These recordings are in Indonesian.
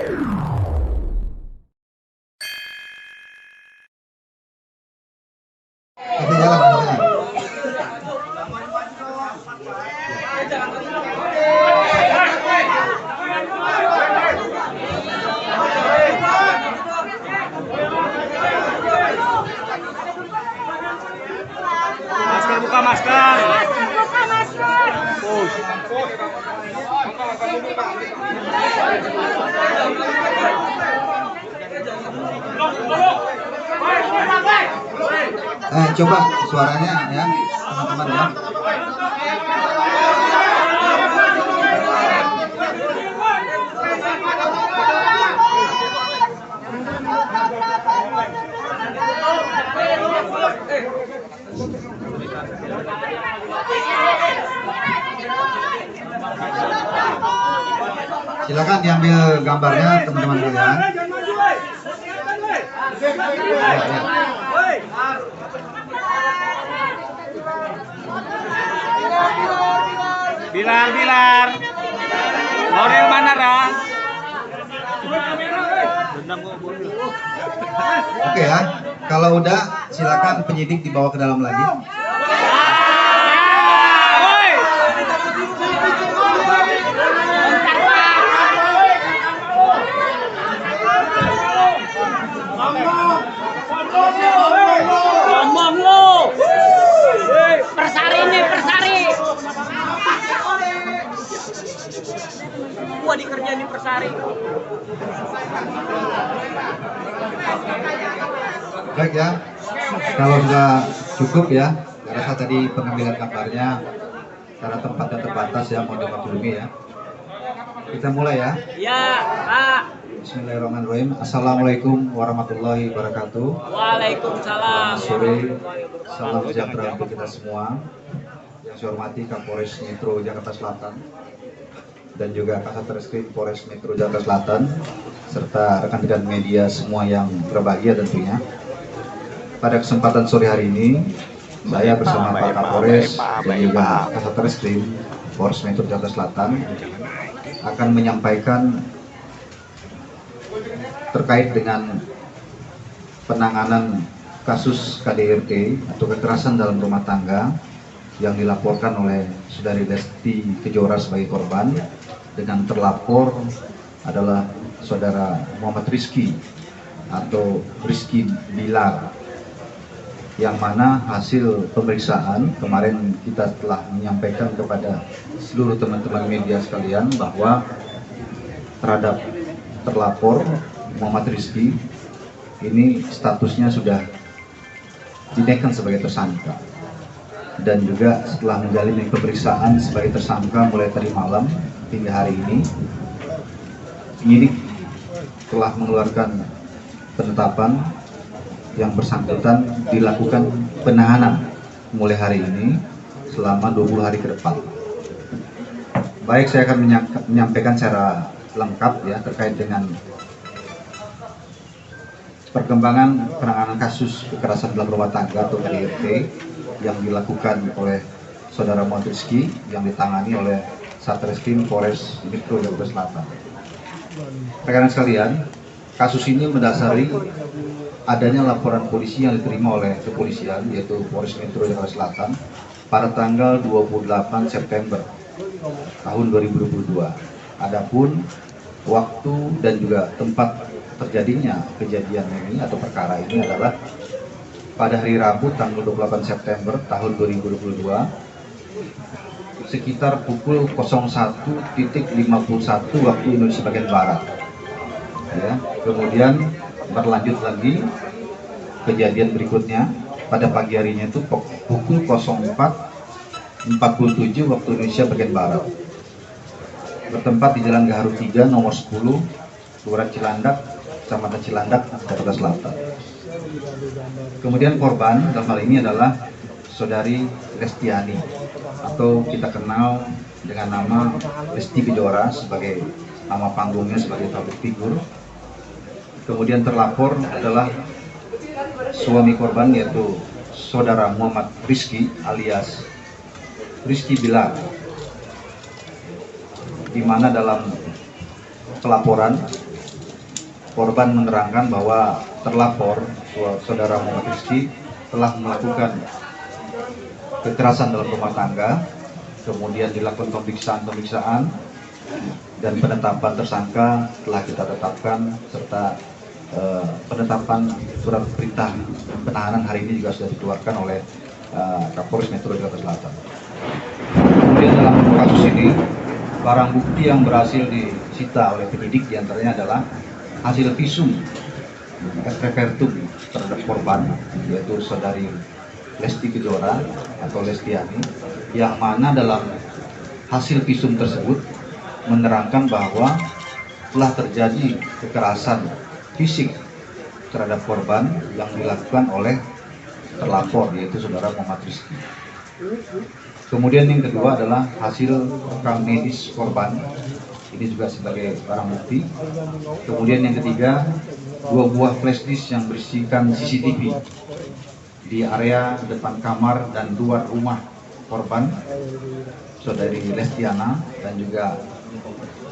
Masker, buka masker. Coba suaranya ya, teman-teman ya. Silakan diambil gambarnya teman-teman sekalian. Bilar. Model mana, Ra? Oke ya, kalau udah silakan penyidik dibawa ke dalam lagi. Ngomong lu. Persari. Gua dikerjain di Persari. Baik ya, kalau sudah cukup ya, saya rasa tadi pengambilan gambarnya karena tempatnya terbatas ya, mohon dimaklumi ya. Kita mulai ya. Ya, Pak. Bismillahirrahmanirrahim. Assalamualaikum warahmatullahi wabarakatuh. Waalaikumsalam. Selamat sore, salam sejahtera untuk kita semua. Yang saya hormati Kapolres Metro Jakarta Selatan dan juga Kasat Reskrim Polres Metro Jakarta Selatan serta rekan-rekan media semua yang berbahagia tentunya. Pada kesempatan sore hari ini, saya bersama Pak Kapolres dan juga Kasat Reskrim Polres Metro Jakarta Selatan akan menyampaikan terkait dengan penanganan kasus KDRT atau kekerasan dalam rumah tangga yang dilaporkan oleh Saudari Lesti Kejora sebagai korban dengan terlapor adalah Saudara Muhammad Rizky atau Rizky Bilar, yang mana hasil pemeriksaan kemarin kita telah menyampaikan kepada seluruh teman-teman media sekalian bahwa terhadap terlapor Muhammad Rizky ini statusnya sudah dinaikkan sebagai tersangka, dan juga setelah menjalani pemeriksaan sebagai tersangka mulai tadi malam hingga hari ini, penyidik telah mengeluarkan penetapan yang bersangkutan dilakukan penahanan mulai hari ini selama 20 hari ke depan. Baik, saya akan menyampaikan secara lengkap ya terkait dengan perkembangan penanganan kasus kekerasan dalam rumah tangga atau KDRT yang dilakukan oleh Saudara Muhammad Rizky yang ditangani oleh Satreskrim Polres Metro Jakarta Selatan. Rekan-rekan sekalian, kasus ini mendasari adanya laporan polisi yang diterima oleh kepolisian yaitu Polres Metro Jakarta Selatan pada tanggal 28 September tahun 2022. Adapun waktu dan juga tempat terjadinya kejadian ini atau perkara ini adalah pada hari Rabu tanggal 28 September tahun 2022 sekitar pukul 01.51 waktu Indonesia bagian Barat. Ya, kemudian berlanjut lagi kejadian berikutnya pada pagi harinya itu pukul 04.47 waktu Indonesia bagian Barat. Bertempat di Jalan Gaharu 3 nomor 10 Kelurahan Cilandak, Kecamatan Cilandak, Jakarta Selatan. Kemudian korban dalam hal ini adalah Saudari Lestiani atau kita kenal dengan nama Lesti Kejora sebagai nama panggungnya sebagai public figure. Kemudian terlapor adalah suami korban yaitu Saudara Muhammad Rizky alias Rizky Bilar, di mana dalam pelaporan korban menerangkan bahwa terlapor saudara Muhammad Rizky telah melakukan kekerasan dalam rumah tangga, kemudian dilakukan pemeriksaan dan penetapan tersangka telah kita tetapkan, serta penetapan surat perintah penahanan hari ini juga sudah dikeluarkan oleh Kapolres Metro Jakarta Selatan. Kemudian dalam kasus ini, barang bukti yang berhasil disita oleh penyidik diantaranya adalah hasil visum et repertum terhadap korban, yaitu saudari Lesti Kejora atau Lestiani, yang mana dalam hasil visum tersebut menerangkan bahwa telah terjadi kekerasan fisik terhadap korban yang dilakukan oleh terlapor, yaitu saudara Muhammad Rizky. Kemudian yang kedua adalah hasil rekam medis korban, ini juga sebagai barang bukti. Kemudian yang ketiga, 2 buah flash disk yang berisikan CCTV di area depan kamar dan luar rumah korban, saudari Lestiana, dan juga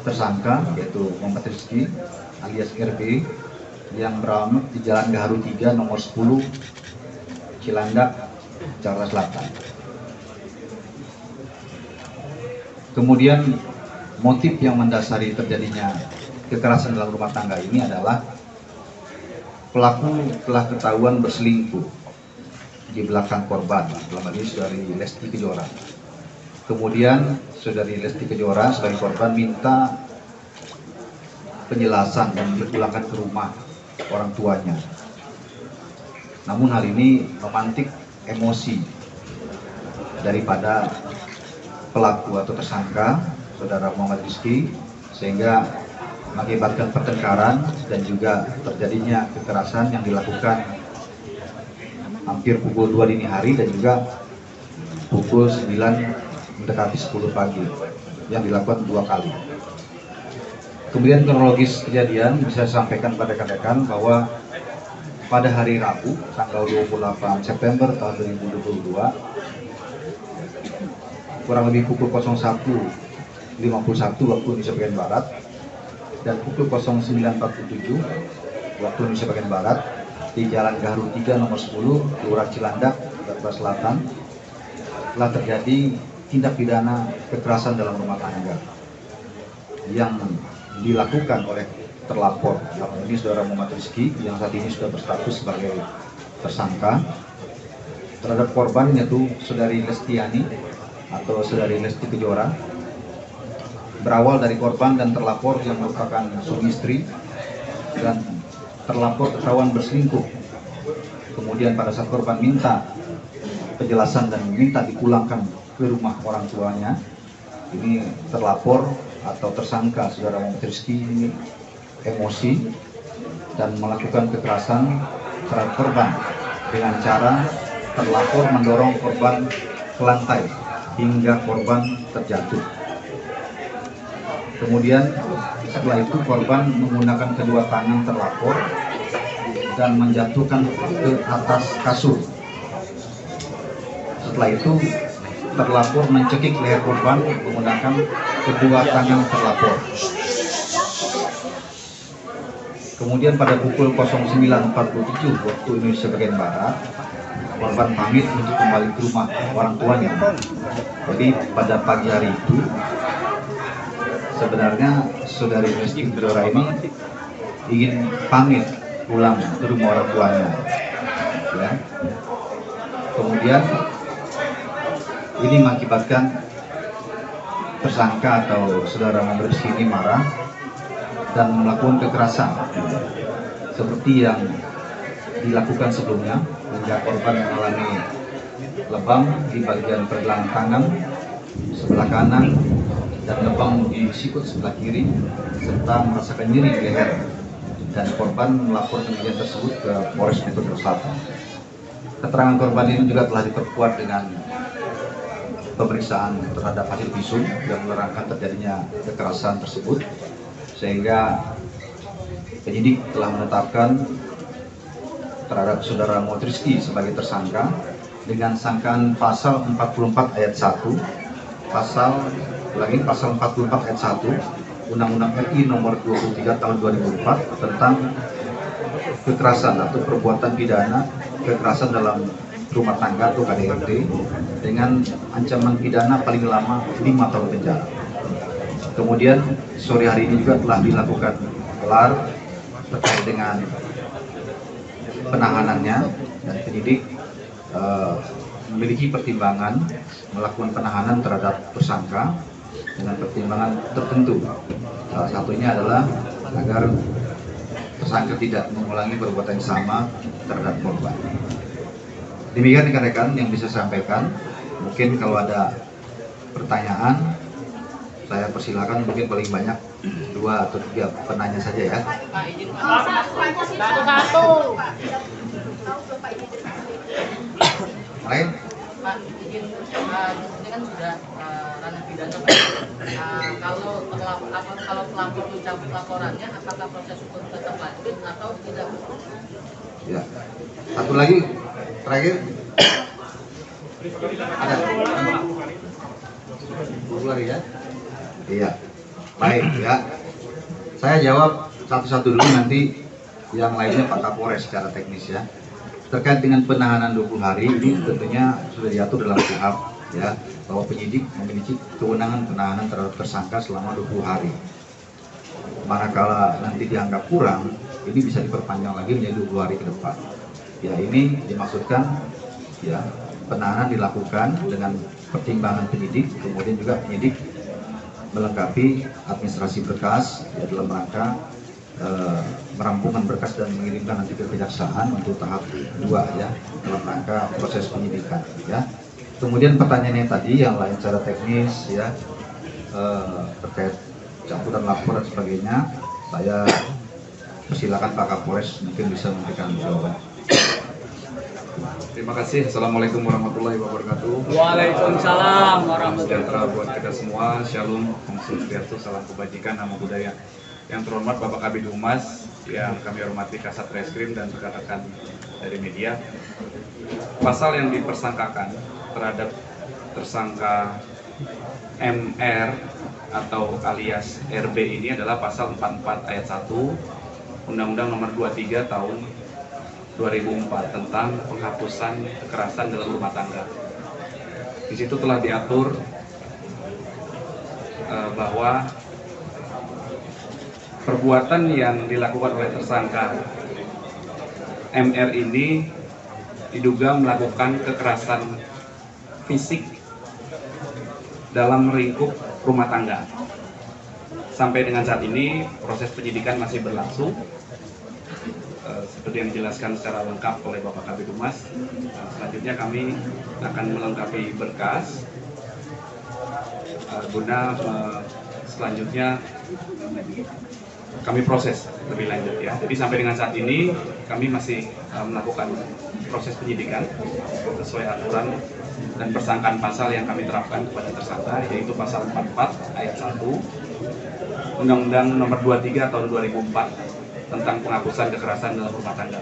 tersangka yaitu Muhammad Rizky alias RB yang beralamat di Jalan Gaharu 3 nomor 10 Cilandak, Jakarta Selatan. Kemudian motif yang mendasari terjadinya kekerasan dalam rumah tangga ini adalah pelaku telah ketahuan berselingkuh di belakang korban, dalam hal ini saudari Lesti Kejora. Kemudian saudari Lesti Kejora sebagai korban minta penjelasan dan dipulangkan ke rumah orang tuanya. Namun hal ini memantik emosi daripada pelaku atau tersangka saudara Muhammad Rizky, sehingga mengakibatkan pertengkaran dan juga terjadinya kekerasan yang dilakukan hampir pukul 2 dini hari dan juga pukul 9 mendekati 10 pagi yang dilakukan 2 kali. Kemudian kronologis kejadian bisa saya sampaikan pada rekan-rekan bahwa pada hari Rabu tanggal 28 September tahun 2022 kurang lebih pukul 01.51 waktu Indonesia bagian Barat dan pukul 09.47 waktu Indonesia bagian Barat di Jalan Gaharu 3 nomor 10 Kelurahan Cilandak, Jakarta Selatan telah terjadi tindak pidana kekerasan dalam rumah tangga yang dilakukan oleh terlapor, dalam ini saudara Muhammad Rizky yang saat ini sudah berstatus sebagai tersangka terhadap korban, yaitu saudari Lestiani atau saudari Lesti Kejora. Berawal dari korban dan terlapor yang merupakan suami istri, dan terlapor ketahuan berselingkuh. Kemudian pada saat korban minta penjelasan dan minta dipulangkan ke rumah orang tuanya, ini terlapor atau tersangka saudara Muhammad Rizky ini emosi dan melakukan kekerasan terhadap korban dengan cara terlapor mendorong korban ke lantai hingga korban terjatuh. Kemudian setelah itu korban menggunakan kedua tangan terlapor dan menjatuhkan ke atas kasur. Setelah itu terlapor mencekik leher korban menggunakan kedua tangan terlapor. Kemudian pada pukul 09.47 waktu Indonesia bagian Barat, korban pamit untuk kembali ke rumah orang tuanya. Jadi pada pagi hari itu sebenarnya saudari Lesti Kejora ini ingin pamit pulang ke rumah orang tuanya, ya. Kemudian ini mengakibatkan tersangka atau saudara Muhammad Rizky ini marah dan melakukan kekerasan seperti yang dilakukan sebelumnya, hingga korban mengalami lebam di bagian pergelangan tangan sebelah kanan dan lebam di sikut sebelah kiri, serta merasakan nyeri di leher, dan korban melaporkan kejadian tersebut ke Polres Metro Selatan. Keterangan korban ini juga telah diperkuat dengan pemeriksaan terhadap hasil visum yang menerangkan terjadinya kekerasan tersebut, sehingga penyidik telah menetapkan terhadap saudara Muhammad Rizky sebagai tersangka dengan sangkaan pasal 44 ayat 1, pasal 44 ayat 1 Undang-Undang RI Nomor 23 Tahun 2004 tentang kekerasan atau perbuatan pidana kekerasan dalam rumah tangga atau KDRT dengan ancaman pidana paling lama 5 tahun penjara. Kemudian sore hari ini juga telah dilakukan gelar terkait dengan penahanannya, dan penyidik memiliki pertimbangan melakukan penahanan terhadap tersangka dengan pertimbangan tertentu. Salah satunya adalah agar tersangka tidak mengulangi perbuatan yang sama terhadap korban. Demikian rekan-rekan yang bisa saya sampaikan. Mungkin kalau ada pertanyaan, saya persilakan, mungkin paling banyak 2 atau 3 penanya saja ya. Satu-satu. Lain? Pak, izin, ini kan sudah ranah pidana, Pak. Kalau pelapor mencabut laporannya, apakah proses hukum tetap lanjut atau tidak? Ya. Satu lagi, terakhir. Ada? Bulan ya? Iya. Baik ya. Saya jawab satu-satu dulu, nanti yang lainnya Pak Kapolres secara teknis ya. Terkait dengan penahanan 20 hari ini tentunya sudah diatur dalam KUHP ya, bahwa penyidik memiliki kewenangan penahanan terhadap tersangka selama 20 hari. Manakala nanti dianggap kurang, ini bisa diperpanjang lagi menjadi 20 hari ke depan. Ya, ini dimaksudkan ya, penahanan dilakukan dengan pertimbangan penyidik, kemudian juga penyidik melengkapi administrasi berkas ya, dalam rangka merampungkan berkas dan mengirimkan nanti ke kejaksaan untuk tahap 2 ya, dalam rangka proses penyidikan ya. Kemudian pertanyaannya tadi yang lain secara teknis ya, terkait campuran lapor dan sebagainya, saya persilakan Pak Kapolres mungkin bisa memberikan jawaban. Terima kasih. Assalamualaikum warahmatullahi wabarakatuh. Waalaikumsalam Salam warahmatullahi sejahtera buat kita semua. Shalom, Om Swastiastu, salam kebajikan, nama budaya. Yang terhormat Bapak Kabid Humas, yang kami hormati Kasat Reskrim dan rekan-rekan dari media. Pasal yang dipersangkakan terhadap tersangka MR atau alias RB ini adalah pasal 44 ayat 1 Undang-Undang Nomor 23 Tahun 2004 tentang penghapusan kekerasan dalam rumah tangga. Di situ telah diatur bahwa perbuatan yang dilakukan oleh tersangka MR ini diduga melakukan kekerasan fisik dalam lingkup rumah tangga. Sampai dengan saat ini proses penyidikan masih berlangsung. Seperti yang dijelaskan secara lengkap oleh Bapak Kabid Humas. Selanjutnya kami akan melengkapi berkas guna selanjutnya kami proses lebih lanjut ya. Jadi sampai dengan saat ini kami masih melakukan proses penyidikan sesuai aturan dan persangkaan pasal yang kami terapkan kepada tersangka, yaitu pasal 44 ayat 1 Undang-Undang Nomor 23 Tahun 2004 tentang penghapusan kekerasan dalam rumah tangga.